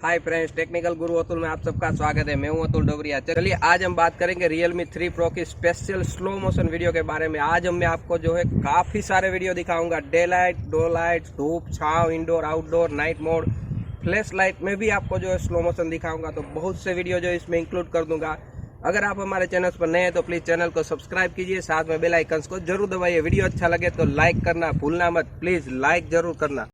Hi friends, technical गुरु अतुल में आप सबका स्वागत है। मैं हूं अतुल डोबरिया। चलिए आज हम बात करेंगे Realme 3 Pro की स्पेशल स्लो मोशन वीडियो के बारे में। आज मैं आपको जो है काफ़ी सारे वीडियो दिखाऊंगा। डे लाइट, लो लाइट, धूप छाँव, indoor outdoor, night mode, flash light में भी आपको जो है स्लो मोशन दिखाऊंगा। तो बहुत से वीडियो जो है इसमें इंक्लूड कर दूंगा। अगर आप हमारे चैनल पर नए हैं तो प्लीज़ चैनल को सब्सक्राइब कीजिए, साथ में बेल आइकन्स को जरूर दबाइए। वीडियो अच्छा लगे तो लाइक करना भूलना मत, प्लीज़ लाइक जरूर करना।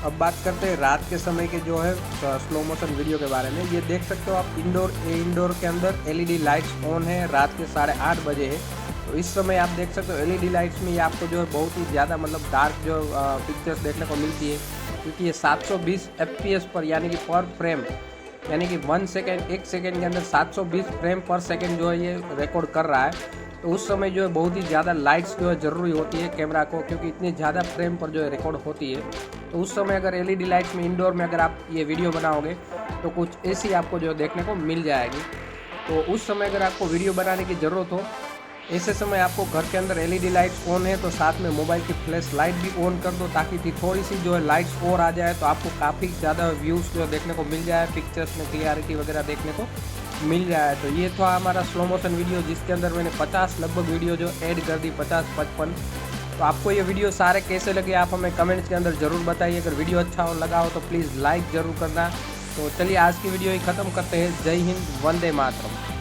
अब बात करते हैं रात के समय के जो है स्लो मोशन वीडियो के बारे में। ये देख सकते हो आप, इंडोर के अंदर एलईडी लाइट्स ऑन है, रात के 8:30 बजे है। तो इस समय आप देख सकते हो एलईडी लाइट्स में ये आपको जो है बहुत ही ज़्यादा मतलब डार्क जो पिक्चर्स देखने को मिलती है, क्योंकि ये 720 FPS पर यानी कि पर फ्रेम, यानी कि 1 सेकेंड के अंदर 720 फ्रेम पर सेकेंड जो है ये रिकॉर्ड कर रहा है। तो उस समय जो है बहुत ही ज़्यादा लाइट्स जो है ज़रूरी होती है कैमरा को, क्योंकि इतनी ज़्यादा फ्रेम पर जो है रिकॉर्ड होती है। तो उस समय अगर एलईडी लाइट्स में इंडोर में अगर आप ये वीडियो बनाओगे तो कुछ ऐसी आपको जो देखने को मिल जाएगी। तो उस समय अगर आपको वीडियो बनाने की ज़रूरत हो, ऐसे समय आपको घर के अंदर एलईडी लाइट्स ऑन है तो साथ में मोबाइल की फ्लैश लाइट भी ऑन कर दो, ताकि थोड़ी सी जो है लाइट्स और आ जाए तो आपको काफ़ी ज़्यादा व्यूज़ जो देखने को मिल जाए, पिक्चर्स में क्लियरिटी वगैरह देखने को मिल जाए। तो ये था हमारा स्लो मोशन वीडियो, जिसके अंदर मैंने 50 लगभग वीडियो जो ऐड कर दी, 50-55। तो आपको ये वीडियो सारे कैसे लगे आप हमें कमेंट्स के अंदर ज़रूर बताइए। अगर वीडियो अच्छा हो लगा हो तो प्लीज़ लाइक ज़रूर करना। तो चलिए आज की वीडियो ही ख़त्म करते हैं। जय हिंद, वंदे मातरम।